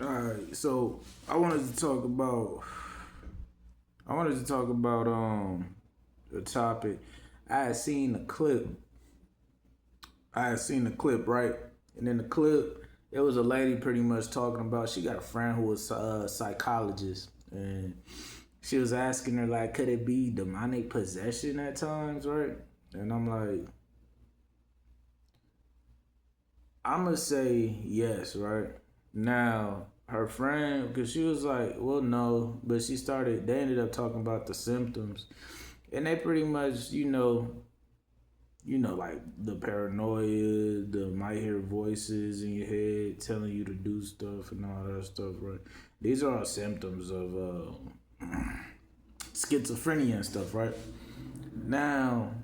Alright, so I wanted to talk about the topic. I had seen a clip. I had seen the clip, right? And in the clip, it was a lady pretty much talking about she got a friend who was a psychologist, and she was asking her like, could it be demonic possession at times, right? And I'm gonna say yes, right? Now, her friend, because she was like, well, no, but they ended up talking about the symptoms. And they pretty much, like the paranoia, the might hear voices in your head telling you to do stuff and all that stuff, right? These are all symptoms of schizophrenia and stuff, right? Now,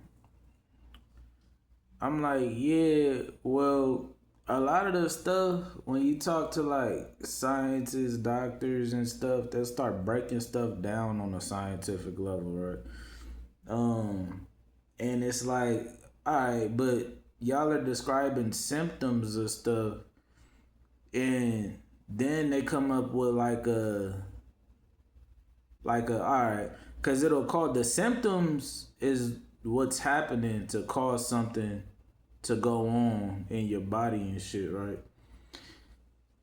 I'm like, yeah, well, a lot of the stuff, when you talk to like scientists, doctors, and stuff, they'll start breaking stuff down on a scientific level, right? And it's like, all right, but y'all are describing symptoms of stuff, and then they come up with all right, because it'll call the symptoms is what's happening to cause something to go on in your body and shit, right?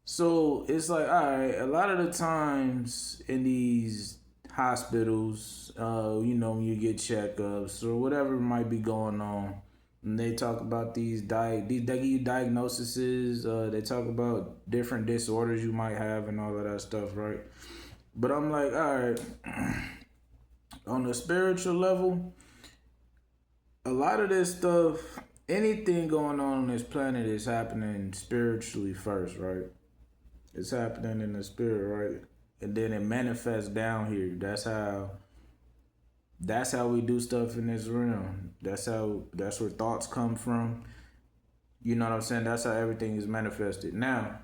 So it's like, all right, a lot of the times in these hospitals, when you get checkups or whatever might be going on, and they talk about they give you diagnoses, they talk about different disorders you might have and all of that stuff, right? But I'm like, all right, on the spiritual level, a lot of this stuff, anything going on this planet is happening spiritually first, right? It's happening in the spirit, right? And then it manifests down here. That's how we do stuff in this realm. That's where thoughts come from. You know what I'm saying? That's how everything is manifested. Now,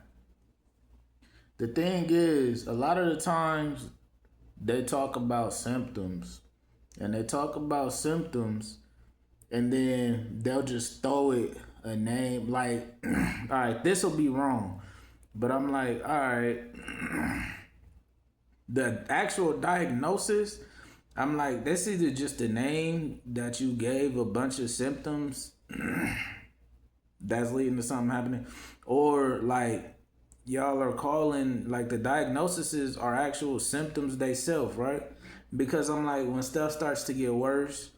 the thing is, a lot of the times they talk about symptoms. And they talk about symptoms and then they'll just throw it a name like, all right, this will be wrong. But I'm like, all right, the actual diagnosis, I'm like, that's either just a name that you gave a bunch of symptoms that's leading to something happening, or like y'all are calling like the diagnoses are actual symptoms they self, right? Because I'm like, when stuff starts to get worse,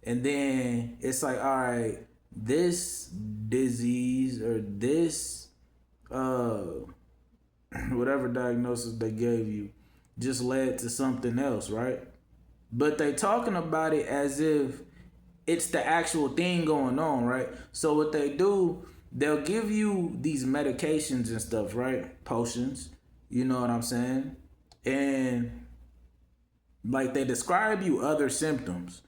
and then it's like, all right, this disease or this uh whatever diagnosis they gave you just led to something else, right? But they talking about it as if it's the actual thing going on, right? So what they do, they'll give you these medications and stuff, right? Potions, you know what I'm saying? And like they describe you other symptoms.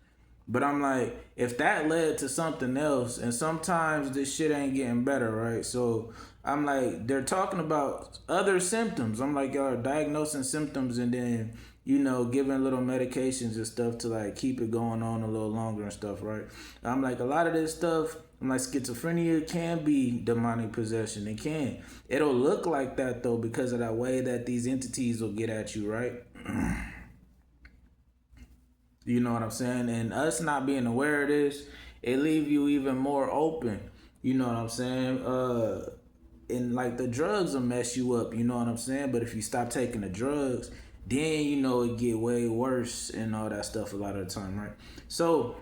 But I'm like, if that led to something else, and sometimes this shit ain't getting better, right? So I'm like, they're talking about other symptoms. I'm like, y'all are diagnosing symptoms and then, giving little medications and stuff to like keep it going on a little longer and stuff, right? I'm like, a lot of this stuff, I'm like, schizophrenia can be demonic possession. It can. It'll look like that though because of that way that these entities will get at you, right? You know what I'm saying? And us not being aware of this, it leave you even more open. You know what I'm saying? And like the drugs will mess you up, you know what I'm saying? But if you stop taking the drugs, then it get way worse and all that stuff a lot of the time, right? So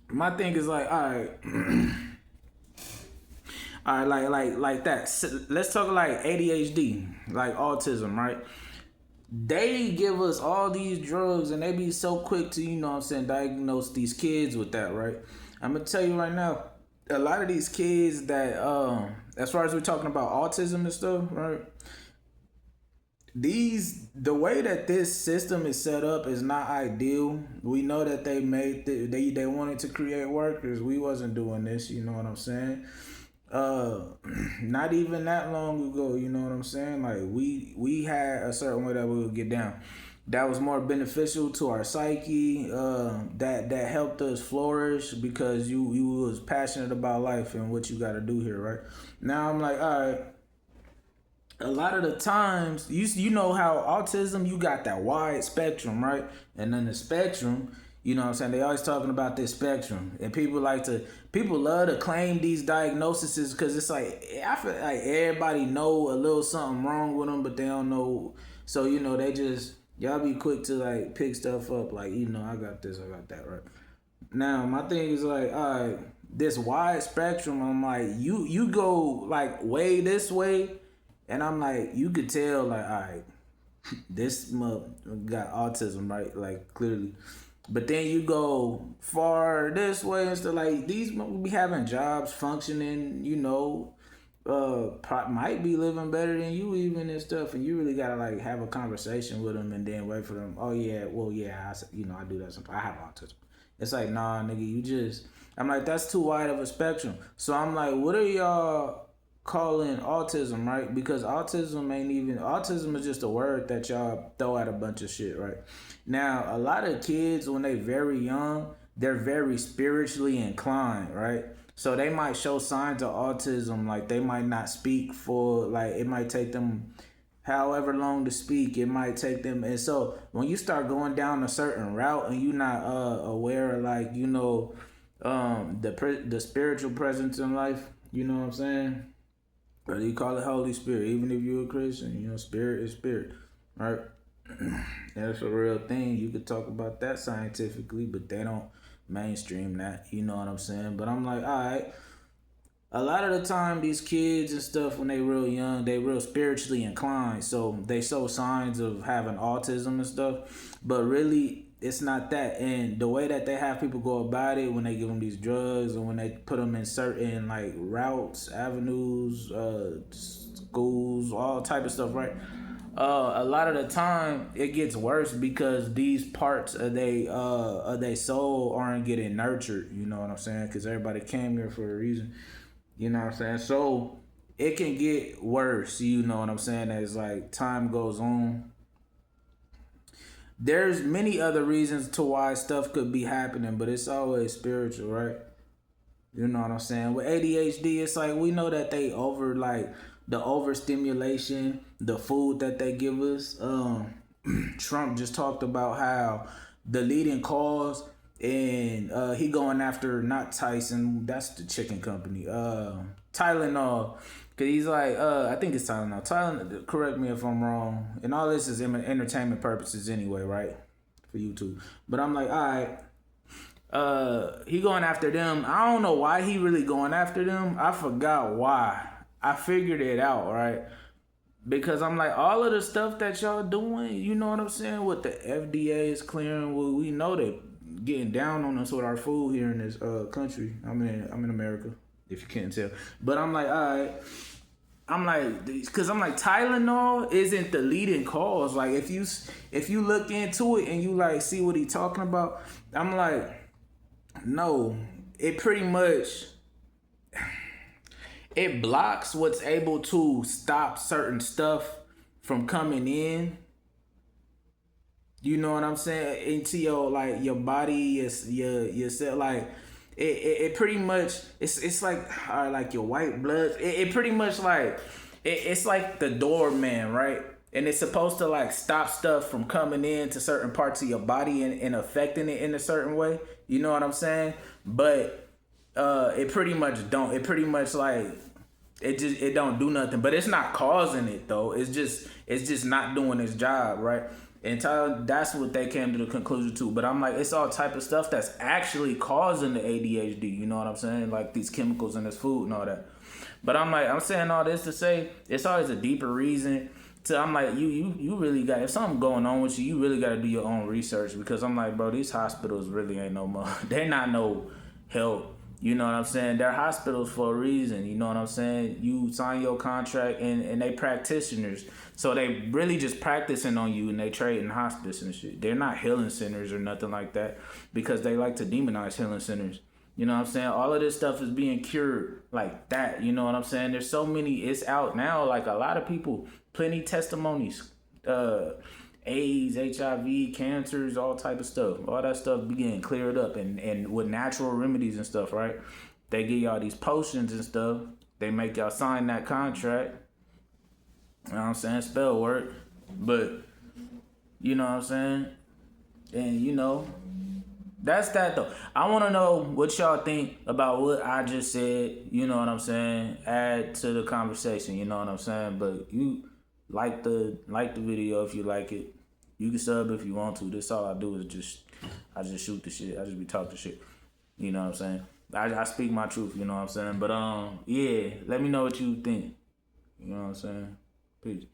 my thing is like, all right, all right, like that. Let's talk like ADHD, like autism, right? They give us all these drugs and they be so quick to, diagnose these kids with that, right? I'm gonna tell you right now, a lot of these kids that as far as we're talking about autism and stuff, right? The way that this system is set up is not ideal. We know that they wanted to create workers. We wasn't doing this, you know what I'm saying? uh Not even that long ago, you know what I'm saying? Like we had a certain way that we would get down that was more beneficial to our psyche, that helped us flourish because you was passionate about life and what you got to do here, right? Now I'm like, all right, a lot of the times you know how autism, you got that wide spectrum, right? And then the spectrum, you know what I'm saying, they always talking about this spectrum, and people love to claim these diagnoses because it's like, I feel like everybody know a little something wrong with them, but they don't know. So they just, y'all be quick to like pick stuff up, like, I got this, I got that, right? Now my thing is like, all right, this wide spectrum. I'm like, you go like way this way, and I'm like, you could tell like, all right, this mother got autism, right? Like clearly. But then you go far this way and stuff, like these be having jobs, functioning, might be living better than you even and stuff, and you really gotta like have a conversation with them and then wait for them. Oh yeah, well yeah, I do that sometimes. I have autism. It's like, nah, nigga, you just. I'm like, that's too wide of a spectrum. So I'm like, what are y'all calling autism, right? Because autism is just a word that y'all throw at a bunch of shit, right? Now, a lot of kids when they very young, they're very spiritually inclined, right? So they might show signs of autism, like they might not speak for, like it might take them however long to speak. It might take them, and so when you start going down a certain route and you're not aware of, like, the spiritual presence in life, you know what I'm saying? Or you call it Holy Spirit, even if you're a Christian, spirit is spirit, right? That's a real thing. You could talk about that scientifically, but they don't mainstream that, you know what I'm saying? But I'm like, all right, a lot of the time these kids and stuff, when they real young, they real spiritually inclined, so they show signs of having autism and stuff, but really it's not that. And the way that they have people go about it when they give them these drugs, and when they put them in certain like routes, avenues, schools, all type of stuff, right? A lot of the time it gets worse because these parts of they soul aren't getting nurtured, you know what I'm saying? Because everybody came here for a reason. You know what I'm saying? So it can get worse, you know what I'm saying, as like time goes on. There's many other reasons to why stuff could be happening, but it's always spiritual, right? You know what I'm saying? With ADHD, it's like we know that they the overstimulation, the food that they give us. Trump just talked about how the leading cause, and he going after, not Tyson, that's the chicken company, Tylenol. Cause he's like, I think it's Tylenol. Tylenol, correct me if I'm wrong. And all this is entertainment purposes anyway, right? For YouTube. But I'm like, all right, he going after them. I don't know why he really going after them. I forgot why. I figured it out, right? Because I'm like, all of the stuff that y'all doing, you know what I'm saying? What the FDA is clearing, well, we know they getting down on us with our food here in this country. I'm in America, if you can't tell. But I'm like, all right. I'm like, because I'm like, Tylenol isn't the leading cause. Like, if you look into it and you like see what he talking about, I'm like, no, it pretty much, it blocks what's able to stop certain stuff from coming in. You know what I'm saying? Into your body, your cell, like it pretty much, it's like your white blood. It pretty much like it's like the doorman, right? And it's supposed to like stop stuff from coming in to certain parts of your body and affecting it in a certain way. You know what I'm saying? But it pretty much don't. It pretty much like it don't do nothing. But it's not causing it though. It's just not doing its job, right? And that's what they came to the conclusion to. But I'm like, it's all type of stuff that's actually causing the ADHD. You know what I'm saying? Like these chemicals in this food and all that. But I'm like, I'm saying all this to say it's always a deeper reason. So I'm like, you really got, if something going on with you, you really got to do your own research, because I'm like, bro, these hospitals really ain't no more. They're not no help. You know what I'm saying? They're hospitals for a reason. You know what I'm saying? You sign your contract and they practitioners. So they really just practicing on you, and they trade in hospice and shit. They're not healing centers or nothing like that, because they like to demonize healing centers. You know what I'm saying? All of this stuff is being cured like that. You know what I'm saying? There's so many, it's out now. Like a lot of people, plenty testimonies, AIDS, HIV, cancers, all type of stuff. All that stuff be getting cleared up, and with natural remedies and stuff, right? They give y'all these potions and stuff. They make y'all sign that contract. You know what I'm saying? Spell work. But, you know what I'm saying? And, you know, that's that though. I want to know what y'all think about what I just said. You know what I'm saying? Add to the conversation. You know what I'm saying? But you like the video if you like it. You can sub if you want to. This all I do is I just shoot the shit. I just be talking shit. You know what I'm saying? I speak my truth. You know what I'm saying? But yeah, let me know what you think. You know what I'm saying? Peace.